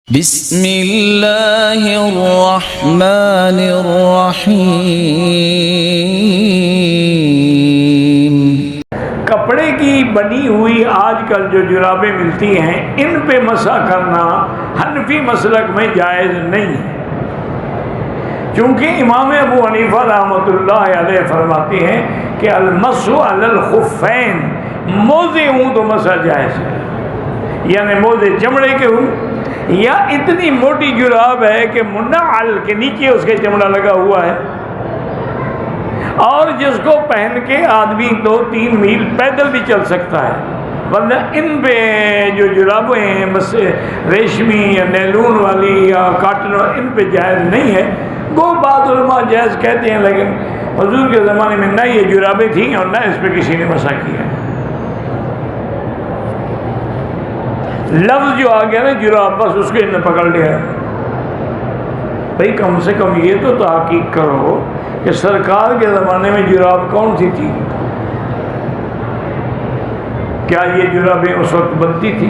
بسم اللہ الرحمن الرحیم۔ کپڑے کی بنی ہوئی آج کل جو جرابیں ملتی ہیں ان پہ مسح کرنا حنفی مسلک میں جائز نہیں ہے، چونکہ امام ابو حنیفہ رحمۃ اللہ علیہ فرماتے ہیں کہ المسح علی الخفین، موزے ہوں تو مسح جائز ہے، یعنی موزے چمڑے کے ہوں یا اتنی موٹی جراب ہے کہ منعل کے نیچے اس کے چمڑا لگا ہوا ہے اور جس کو پہن کے آدمی 2-3 میل پیدل بھی چل سکتا ہے، ورنہ ان پہ جو جرابیں ہیں ریشمی یا نیلون والی یا کاٹن ان پہ جائز نہیں ہے۔ وہ بعض علماء جائز کہتے ہیں، لیکن حضور کے زمانے میں نہ یہ جرابیں تھیں اور نہ اس پہ کسی نے مسح کیا۔ لفظ جو آ گیا نا جراب، بس اس کو انہیں پکڑ لیا۔ بھئی کم سے کم یہ تو تحقیق کرو کہ سرکار کے زمانے میں جراب کون سی تھی؟ کیا یہ جرابیں اس وقت بنتی تھی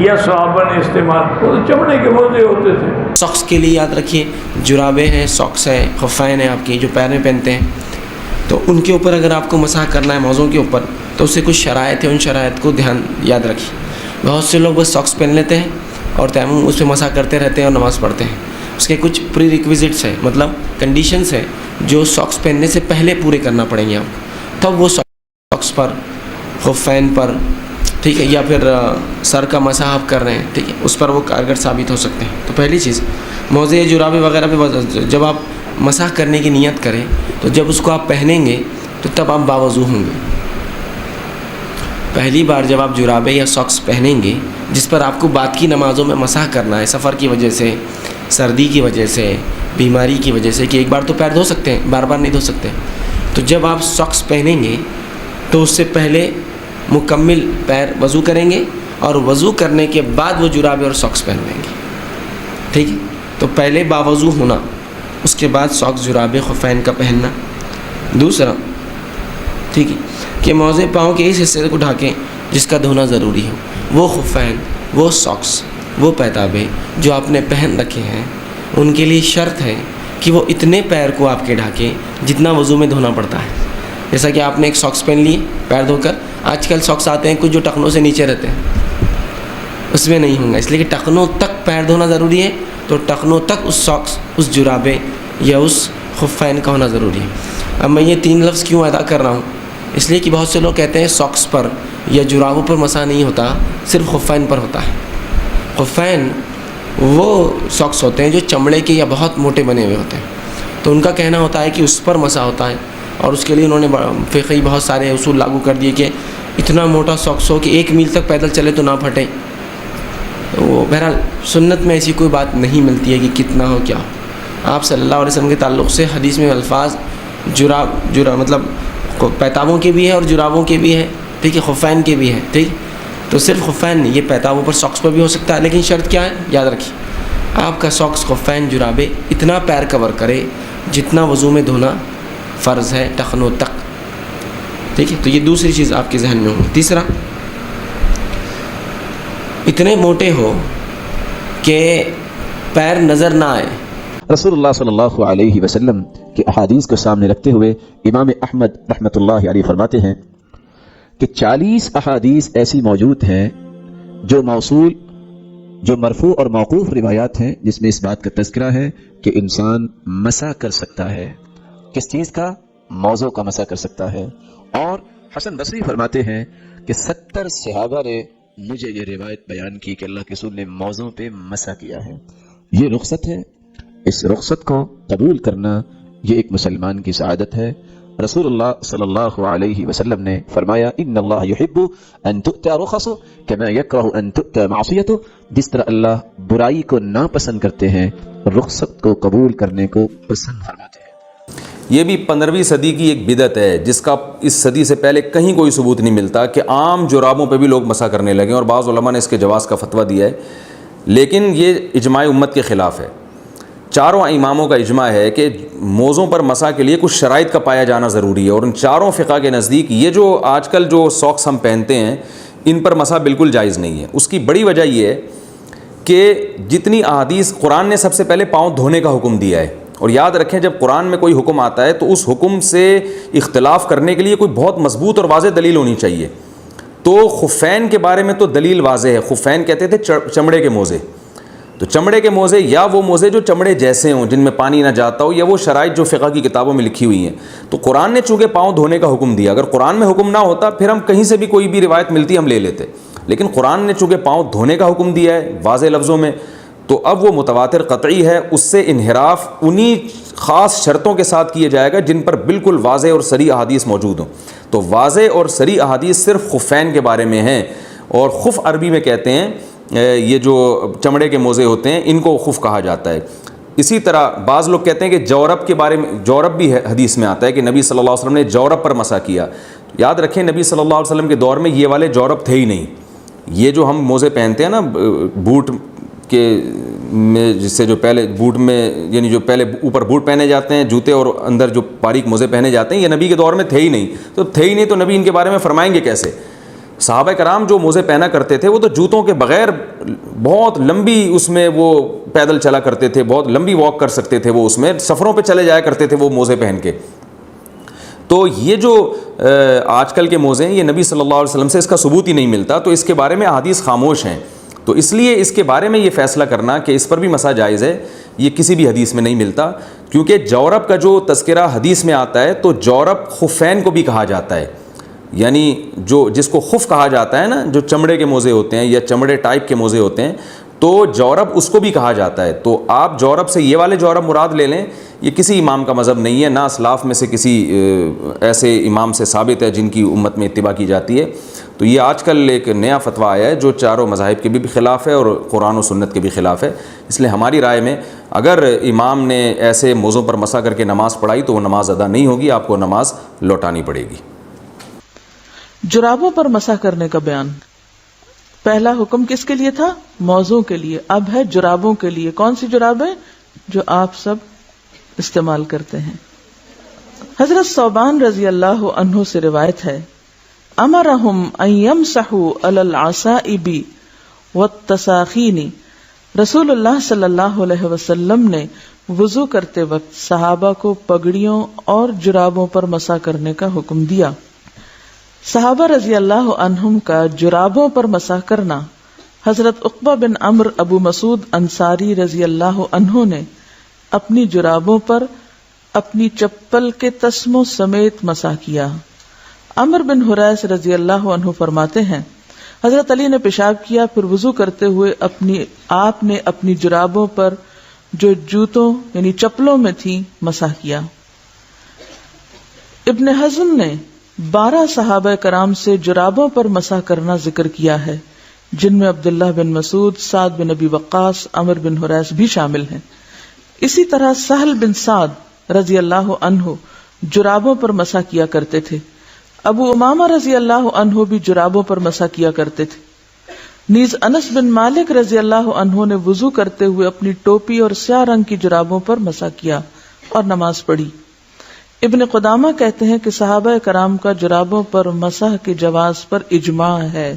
یا صحابہ نے استعمال؟ وہ چمڑے کے موزے ہوتے تھے۔ ساکس کے لیے یاد رکھیے، جرابیں ہیں، ساکس ہے، خفین ہیں آپ کی جو پیر میں پہنتے ہیں، تو ان کے اوپر اگر آپ کو مسح کرنا ہے موزوں کے اوپر تو اس سے کچھ شرائط ہے، ان شرائط کو دھیان یاد رکھیے۔ بہت سے لوگ بس ساکس پہن لیتے ہیں اور تیمم اس پہ مسح کرتے رہتے ہیں اور نماز پڑھتے ہیں۔ اس کے کچھ پری ریکویزٹس ہیں، مطلب کنڈیشنز ہیں جو ساکس پہننے سے پہلے پورے کرنا پڑیں گے آپ کو، تب وہ ساکس پر، خفین پر، ٹھیک ہے، یا پھر سر کا مسح آپ کر رہے ہیں، ٹھیک ہے، اس پر وہ کارگر ثابت ہو سکتے ہیں۔ تو پہلی چیز، موزے جرابے وغیرہ پہ جب آپ مسح کرنے کی نیت کریں تو جب اس کو آپ پہنیں گے تو تب آپ باوضو ہوں گے۔ پہلی بار جب آپ جرابے یا ساکس پہنیں گے جس پر آپ کو بعد کی نمازوں میں مسح کرنا ہے، سفر کی وجہ سے، سردی کی وجہ سے، بیماری کی وجہ سے، کہ ایک بار تو پیر دھو سکتے ہیں، بار بار نہیں دھو سکتے، تو جب آپ ساکس پہنیں گے تو اس سے پہلے مکمل پیر وضو کریں گے اور وضو کرنے کے بعد وہ جرابے اور ساکس پہن لیں گے، ٹھیک ہے۔ تو پہلے باوضو ہونا، اس کے بعد ساکس جرابے خفین کا پہننا۔ دوسرا، ٹھیک ہے، کہ موزے پاؤں کے اس حصے کو ڈھانکیں جس کا دھونا ضروری ہو۔ وہ خفین، وہ ساکس، وہ پیتابے جو آپ نے پہن رکھے ہیں ان کے لیے شرط ہے کہ وہ اتنے پیر کو آپ کے ڈھانکیں جتنا وضو میں دھونا پڑتا ہے۔ جیسا کہ آپ نے ایک ساکس پہن لیے پیر دھو کر، آج کل ساکس آتے ہیں کچھ جو ٹخنوں سے نیچے رہتے ہیں، اس میں نہیں ہوں گا، اس لیے کہ ٹخنوں تک پیر دھونا ضروری ہے، تو ٹخنوں تک اس ساکس، اس جرابے یا اس خفین کا ہونا ضروری ہے۔ اب میں یہ 3 لفظ کیوں ادا کر رہا ہوں؟ اس لیے کہ بہت سے لوگ کہتے ہیں ساکس پر یا جرابوں پر مسح نہیں ہوتا، صرف خفین پر ہوتا ہے۔ خفین وہ ساکس ہوتے ہیں جو چمڑے کے یا بہت موٹے بنے ہوئے ہوتے ہیں، تو ان کا کہنا ہوتا ہے کہ اس پر مسح ہوتا ہے، اور اس کے لیے انہوں نے فقہی بہت سارے اصول لاگو کر دیے کہ اتنا موٹا ساکس ہو کہ 1 میل تک پیدل چلے تو نہ پھٹے۔ وہ بہرحال سنت میں ایسی کوئی بات نہیں ملتی ہے کہ کتنا ہو کیا ہو۔ آپ صلی اللہ علیہ وسلم کے تعلق سے حدیث میں الفاظ جراب مطلب پیتابوں کے بھی ہے اور جرابوں کے بھی ہے، ٹھیک ہے، خفین کے بھی ہے، ٹھیک۔ تو صرف خفین نہیں، یہ پیتابوں پر ساکس پر بھی ہو سکتا ہے، لیکن شرط کیا ہے یاد رکھیے، آپ کا ساکس، خفین، جرابے اتنا پیر کور کرے جتنا وضو میں دھونا فرض ہے، ٹخنوں تک، ٹھیک ہے۔ تو یہ دوسری چیز آپ کے ذہن میں ہو۔ تیسرا، اتنے موٹے ہو کہ پیر نظر نہ آئے۔ رسول اللہ صلی اللہ علیہ وسلم کے احادیث کو سامنے رکھتے ہوئے امام احمد رحمۃ اللہ علیہ فرماتے ہیں کہ 40 احادیث ایسی موجود ہیں جو موصول، جو مرفوع اور موقوف روایات ہیں، جس میں اس بات کا تذکرہ ہے کہ انسان مسح کر سکتا ہے۔ کس چیز کا؟ موضوع کا مسح کر سکتا ہے۔ اور حسن بصری فرماتے ہیں کہ 70 صحابہ نے مجھے یہ روایت بیان کی کہ اللہ کے رسول نے موضوع پہ مسح کیا ہے۔ یہ رخصت ہے، اس رخصت کو قبول کرنا یہ ایک مسلمان کی سعادت ہے۔ رسول اللہ صلی اللہ علیہ وسلم نے فرمایا ان اللہ یحب ان تؤتى رخصه كما يكره ان تؤتى معصیته، جس طرح اللہ برائی کو ناپسند کرتے ہیں رخصت کو قبول کرنے کو پسند فرماتے ہیں۔ یہ بھی 15ویں صدی کی ایک بدعت ہے جس کا اس صدی سے پہلے کہیں کوئی ثبوت نہیں ملتا، کہ عام جرابوں پہ بھی لوگ مسح کرنے لگے، اور بعض علماء نے اس کے جواز کا فتویٰ دیا ہے، لیکن یہ اجماع امت کے خلاف ہے۔ چاروں اماموں کا اجماع ہے کہ موزوں پر مسح کے لیے کچھ شرائط کا پایا جانا ضروری ہے، اور ان چاروں فقہ کے نزدیک یہ جو آج کل جو ساکس ہم پہنتے ہیں ان پر مسح بالکل جائز نہیں ہے۔ اس کی بڑی وجہ یہ ہے کہ جتنی احادیث قرآن نے سب سے پہلے پاؤں دھونے کا حکم دیا ہے، اور یاد رکھیں جب قرآن میں کوئی حکم آتا ہے تو اس حکم سے اختلاف کرنے کے لیے کوئی بہت مضبوط اور واضح دلیل ہونی چاہیے. تو خفین کے بارے میں تو دلیل واضح ہے. خفین کہتے تھے چمڑے کے موزے، تو چمڑے کے موزے یا وہ موزے جو چمڑے جیسے ہوں جن میں پانی نہ جاتا ہو، یا وہ شرائط جو فقہ کی کتابوں میں لکھی ہوئی ہیں. تو قرآن نے چونکہ پاؤں دھونے کا حکم دیا، اگر قرآن میں حکم نہ ہوتا پھر ہم کہیں سے بھی کوئی بھی روایت ملتی ہم لے لیتے، لیکن قرآن نے چونکہ پاؤں دھونے کا حکم دیا ہے واضح لفظوں میں، تو اب وہ متواتر قطعی ہے. اس سے انحراف انہی خاص شرطوں کے ساتھ کیا جائے گا جن پر بالکل واضح اور صریح احادیث موجود ہوں. تو واضح اور صریح احادیث صرف خفین کے بارے میں ہیں، اور خف عربی میں کہتے ہیں یہ جو چمڑے کے موزے ہوتے ہیں ان کو خف کہا جاتا ہے. اسی طرح بعض لوگ کہتے ہیں کہ جورب کے بارے میں، جورب بھی حدیث میں آتا ہے کہ نبی صلی اللہ علیہ وسلم نے جورب پر مسح کیا. یاد رکھیں نبی صلی اللہ علیہ وسلم کے دور میں یہ والے جورب تھے ہی نہیں. یہ جو ہم موزے پہنتے ہیں نا بوٹ کے میں، جس سے جو پہلے بوٹ میں یعنی جو پہلے اوپر بوٹ پہنے جاتے ہیں جوتے اور اندر جو باریک موزے پہنے جاتے ہیں، یہ نبی کے دور میں تھے ہی نہیں. تو تھے ہی نہیں تو نبی ان کے بارے میں فرمائیں گے کیسے؟ صحابہ کرام جو موزے پہنا کرتے تھے وہ تو جوتوں کے بغیر بہت لمبی اس میں وہ پیدل چلا کرتے تھے، بہت لمبی واک کر سکتے تھے، وہ اس میں سفروں پہ چلے جایا کرتے تھے وہ موزے پہن کے. تو یہ جو آج کل کے موزے ہیں یہ نبی صلی اللہ علیہ وسلم سے اس کا ثبوت ہی نہیں ملتا، تو اس کے بارے میں احادیث خاموش ہیں. تو اس لیے اس کے بارے میں یہ فیصلہ کرنا کہ اس پر بھی مسح جائز ہے یہ کسی بھی حدیث میں نہیں ملتا، کیونکہ جورب کا جو تذکرہ حدیث میں آتا ہے تو جورب خفین کو بھی کہا جاتا ہے، یعنی جو جس کو خف کہا جاتا ہے نا، جو چمڑے کے موزے ہوتے ہیں یا چمڑے ٹائپ کے موزے ہوتے ہیں، تو جورب اس کو بھی کہا جاتا ہے. تو آپ جورب سے یہ والے جورب مراد لے لیں، یہ کسی امام کا مذہب نہیں ہے، نہ اسلاف میں سے کسی ایسے امام سے ثابت ہے جن کی امت میں اتباع کی جاتی ہے. تو یہ آج کل ایک نیا فتویٰ آیا ہے جو چاروں مذاہب کے بھی خلاف ہے اور قرآن و سنت کے بھی خلاف ہے. اس لیے ہماری رائے میں اگر امام نے ایسے موضوع پر مسح کر کے نماز پڑھائی تو وہ نماز ادا نہیں ہوگی، آپ کو نماز لوٹانی پڑے گی. جرابوں پر مسح کرنے کا بیان. پہلا حکم کس کے لیے تھا؟ موضوع کے لیے. اب ہے جرابوں کے لیے. کون سی جرابیں؟ جو آپ سب استعمال کرتے ہیں. حضرت ثوبان رضی اللہ عنہ سے روایت ہے، امرہم ان یمسحوا علی العصائب والتساخین. رسول اللہ صلی اللہ علیہ وسلم نے وضو کرتے وقت صحابہ کو پگڑیوں اور جرابوں پر مسح کرنے کا حکم دیا. صحابہ رضی اللہ عنہم کا جرابوں پر مسح کرنا حضرت عقبہ بن عمرو ابو مسعود انصاری رضی اللہ عنہ نے اپنی جرابوں پر اپنی چپل کے تسموں سمیت مسح کیا. عمرو بن حریث رضی اللہ عنہ فرماتے ہیں حضرت علی نے پیشاب کیا، پھر وضو کرتے ہوئے آپ نے اپنی جرابوں پر جو جوتوں یعنی چپلوں میں تھی مسح کیا. ابن حزم نے 12 صحابہ کرام سے جرابوں پر مسح کرنا ذکر کیا ہے، جن میں عبداللہ بن مسعود، سعد بن ابی وقاص، عمرو بن حریث بھی شامل ہیں. اسی طرح سہل بن سعد رضی اللہ عنہ جرابوں پر مسح کیا کرتے تھے. ابو امامہ رضی اللہ عنہ بھی جرابوں پر مسح کیا کرتے تھے. نیز انس بن مالک رضی اللہ عنہ نے وضو کرتے ہوئے اپنی ٹوپی اور سیاہ رنگ کی جرابوں پر مسح کیا اور نماز پڑھی. ابن قدامہ کہتے ہیں کہ صحابہ کرام کا جرابوں پر مسح کے جواز پر اجماع ہے.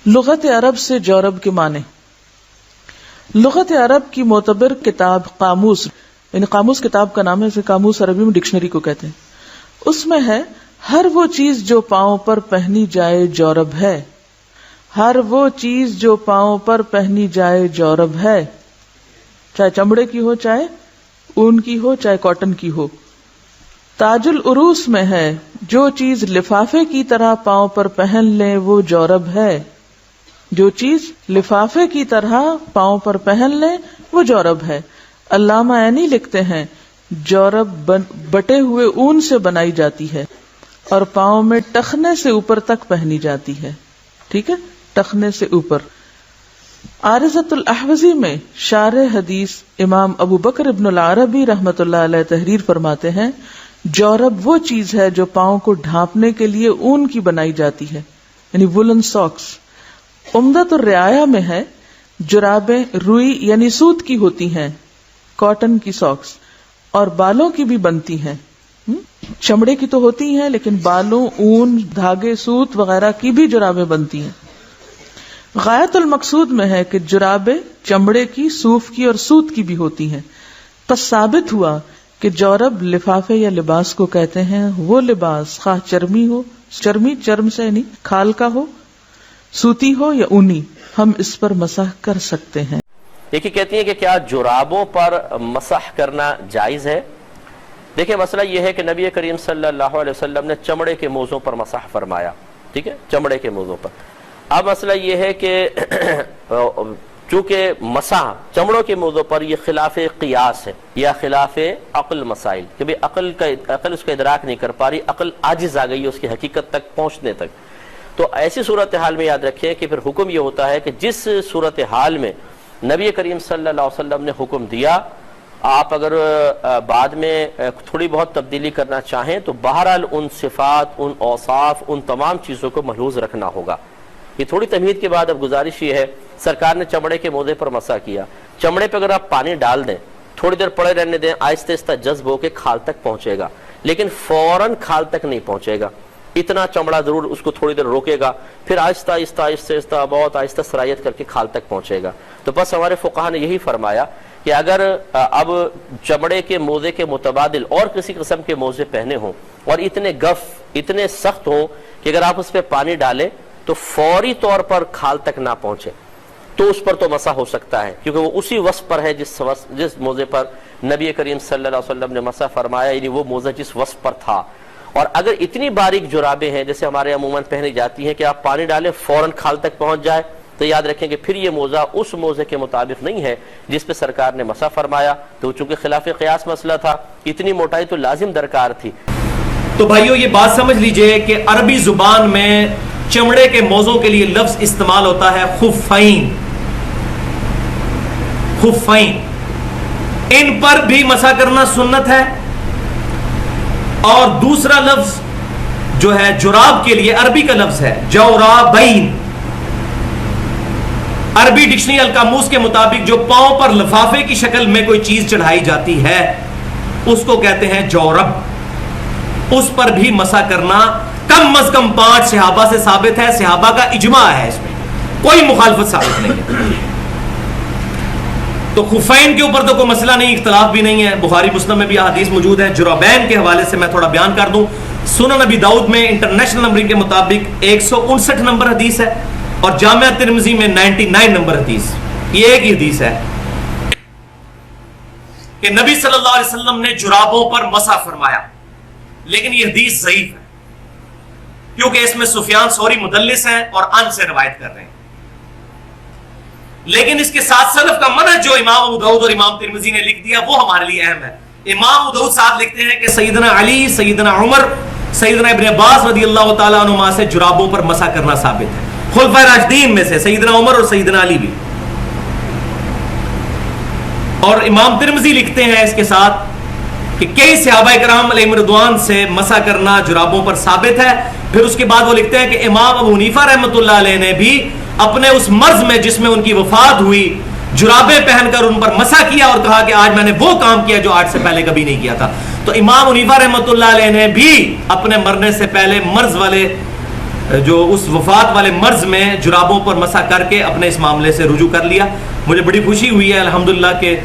لغت عرب سے جورب کے معنی. لغت عرب کی معتبر کتاب قاموس، یعنی قاموس کتاب کا نام ہے، اسے قاموس عربی میں ڈکشنری کو کہتے ہیں. اس میں ہے ہر وہ چیز جو پاؤں پر پہنی جائے جورب ہے. ہر وہ چیز جو پاؤں پر پہنی جائے جورب ہے، چاہے چمڑے کی ہو، چاہے اون کی ہو، چاہے کاٹن کی ہو. تاج العروس میں ہے جو چیز لفافے کی طرح پاؤں پر پہن لیں وہ جورب ہے. جو چیز لفافے کی طرح پاؤں پر پہن لیں وہ جورب ہے. علامہ عینی لکھتے ہیں جورب بٹے ہوئے اون سے بنائی جاتی ہے اور پاؤں میں ٹخنے سے اوپر تک پہنی جاتی ہے. ٹھیک ہے، ٹخنے سے اوپر. عارضۃ الاحوزی میں شارح حدیث امام ابو بکر ابن العربی رحمۃ اللہ علیہ تحریر فرماتے ہیں جورب وہ چیز ہے جو پاؤں کو ڈھانپنے کے لیے اون کی بنائی جاتی ہے، یعنی وولن ساکس. عمدۃ الرعایہ میں ہے جرابیں روئی یعنی سوت کی ہوتی ہیں، کاٹن کی ساکس، اور بالوں کی بھی بنتی ہیں. چمڑے کی تو ہوتی ہیں لیکن بالوں، اون، دھاگے، سوت وغیرہ کی بھی جرابیں بنتی ہیں. غایت المقصود میں ہے کہ جرابیں چمڑے کی، صوف کی اور سوت کی بھی ہوتی ہیں. پس ثابت ہوا کہ جورب لفافے یا لباس کو کہتے ہیں. وہ لباس خواہ چرمی ہو، چرمی چرم سے نہیں کھال کا ہو، سوتی ہو یا اونی، ہم اس پر مسح کر سکتے ہیں. دیکھیے کہتی ہیں کہ کیا جرابوں پر مسح کرنا جائز ہے؟ دیکھیں مسئلہ یہ ہے کہ نبی کریم صلی اللہ علیہ وسلم نے چمڑے کے موزوں پر مسح فرمایا. ٹھیک ہے، چمڑے کے موزوں پر. اب مسئلہ یہ ہے کہ چونکہ مسح چمڑوں کے موضوع پر یہ خلاف قیاس ہے یا خلاف عقل مسائل کہ بھی عقل اس کا ادراک نہیں کر پا رہی، عقل عاجز آ گئی ہے اس کی حقیقت تک پہنچنے تک. تو ایسی صورتحال میں یاد رکھیں کہ پھر حکم یہ ہوتا ہے کہ جس صورتحال میں نبی کریم صلی اللہ علیہ وسلم نے حکم دیا، آپ اگر بعد میں تھوڑی بہت تبدیلی کرنا چاہیں تو بہرحال ان صفات، ان اوصاف، ان تمام چیزوں کو محفوظ رکھنا ہوگا. یہ تھوڑی تمہید کے بعد اب گزارش یہ ہے، سرکار نے چمڑے کے موزے پر مسح کیا. چمڑے پہ اگر آپ پانی ڈال دیں، تھوڑی دیر پڑے رہنے دیں، آہستہ آہستہ جذب ہو کے کھال تک پہنچے گا، لیکن فوراً کھال تک نہیں پہنچے گا. اتنا چمڑا ضرور اس کو تھوڑی دیر روکے گا، پھر آہستہ آہستہ آہستہ آہستہ بہت آہستہ سرایت کر کے کھال تک پہنچے گا. تو بس ہمارے فقہا نے یہی فرمایا کہ اگر اب چمڑے کے موزے کے متبادل اور کسی قسم کے موزے پہنے ہوں اور اتنے گف، اتنے سخت ہوں کہ اگر آپ اس پہ پانی ڈالیں تو فوری طور پر کھال تک نہ پہنچے، تو اس پر تو مسح ہو سکتا ہے، کیونکہ وہ اسی وصف پر ہے جس موزے پر نبی کریم صلی اللہ علیہ وسلم نے مسح فرمایا، یعنی وہ موزہ جس وصف پر تھا. اور اگر اتنی باریک جرابیں ہیں جیسے ہمارے عموماً پہنی جاتی ہیں کہ آپ پانی ڈالیں فوراً کھال تک پہنچ جائے، تو یاد رکھیں کہ پھر یہ موزہ اس موزے کے مطابق نہیں ہے جس پہ سرکار نے مسح فرمایا. تو چونکہ خلاف قیاس مسئلہ تھا، اتنی موٹائی تو لازم درکار تھی. تو بھائیو یہ بات سمجھ لیجئے کہ عربی زبان میں چمڑے کے موزوں کے لیے لفظ استعمال ہوتا ہے خفین. خفین، ان پر بھی مسح کرنا سنت ہے. اور دوسرا لفظ جو ہے جراب کے لیے عربی کا لفظ ہے جورابین. عربی ڈکشنری القاموس کے مطابق جو پاؤں پر لفافے کی شکل میں کوئی چیز چڑھائی جاتی ہے اس کو کہتے ہیں جورب. اس پر بھی مسح کرنا کم از کم 5 صحابہ سے ثابت ہے. صحابہ کا اجماع ہے، اس میں کوئی مخالفت ثابت نہیں ہے. تو خفین کے اوپر تو کوئی مسئلہ نہیں، اختلاف بھی نہیں ہے. بخاری مسلم میں بھی حدیث موجود ہے. جرابین کے حوالے سے میں تھوڑا بیان کر دوں. سنن نبی داؤد میں انٹرنیشنل نمبرنگ کے مطابق 159 نمبر حدیث ہے، اور جامعہ ترمذی میں 99 نمبر حدیث. یہ ایک ہی حدیث ہے کہ نبی صلی اللہ علیہ وسلم نے جرابوں پر مسح فرمایا، لیکن یہ حدیث ضعیف ہے کیونکہ اس میں سفیان ثوری مدلس ہیں اور ان سے روایت کر رہے ہیں. لیکن اس کے ساتھ سلف کا منہج جو امام ابو داؤد اور امام ترمذی نے لکھ دیا وہ ہمارے لیے اہم ہے. امام ابو داؤد صاحب لکھتے ہیں کہ سیدنا علی، سیدنا عمر، سیدنا ابن عباس رضی اللہ تعالیٰ عنہما سے جرابوں پر مسح کرنا ثابت ہے. خلفائے راشدین میں سے سیدنا عمر اور سیدنا علی بھی. اور امام ترمذی لکھتے ہیں اس کے ساتھ کہ کئی صحابہ کرام علیہم رضوان سے مسح کرنا جرابوں پر ثابت ہے. پھر اس کے بعد وہ لکھتے ہیں کہ امام ابو حنیفہ رحمۃ اللہ علیہ نے بھی اپنے اس مرض میں جس میں ان کی وفات ہوئی جرابیں پہن کر ان پر مسح کیا اور کہا کہ آج میں نے وہ کام کیا جو آج سے پہلے کبھی نہیں کیا تھا. تو امام حنیفہ رحمۃ اللہ علیہ نے بھی اپنے مرنے سے پہلے مرض والے جو اس وفات والے مرض میں جرابوں پر مسح کر کے اپنے اس معاملے سے رجوع کر لیا. مجھے بڑی خوشی ہوئی ہے الحمدللہ کہ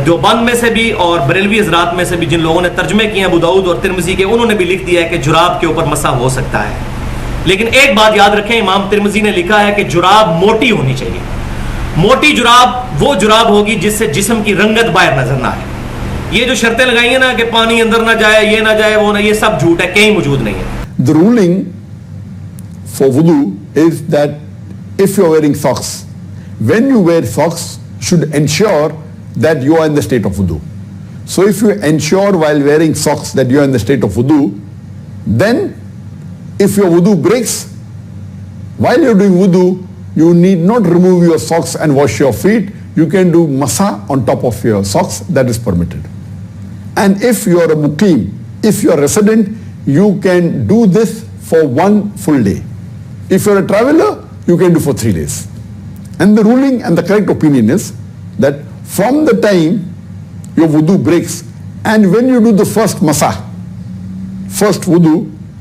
دیوبند میں سے بھی اور بریلوی حضرات میں سے بھی جن لوگوں نے ترجمے کیے ہیں ابو داؤد اور ترمذی کے، انہوں نے بھی لکھ دیا ہے کہ جراب کے اوپر مسح ہو سکتا ہے. لیکن ایک بات یاد رکھیں، امام ترمذی نے لکھا ہے کہ جراب موٹی ہونی چاہیے. موٹی جراب وہ جراب ہوگی جس سے جسم کی رنگت باہر نظر نہ آئے. یہ جو شرطیں لگائی ہیں نا کہ پانی اندر نہ جائے، یہ نہ جائے، وہ نہ، یہ سب جھوٹ ہے، کہیں موجود نہیں ہے. The ruling for wudu is that if you are wearing socks, when you wear socks should ensure that you are in the state of wudu. So if you ensure while wearing socks that you are in the state of wudu, then if your wudu breaks while you are doing wudu, you need not remove your socks and wash your feet. You can do masah on top of your socks, that is permitted. And if you are a muqim, if you are a resident, you can do this for 1 full day. If you are a traveler, you can do for 3 days. And the ruling and the correct opinion is that from the time your wudu breaks and when you do the first masah, first wudu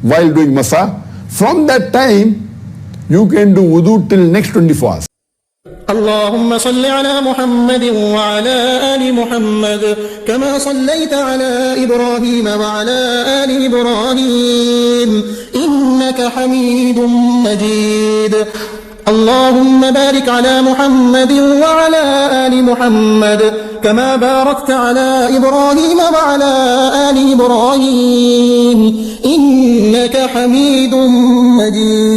while doing masah, from that time you can do wudu till next 24 hours. اللهم صل على محمد وعلى آل محمد كما صليت على إبراهيم وعلى آل إبراهيم إنك حميد مجيد. اللهم بارك على محمد وعلى آل محمد كما باركت على إبراهيم وعلى آل إبراهيم إنك حميد مجيد.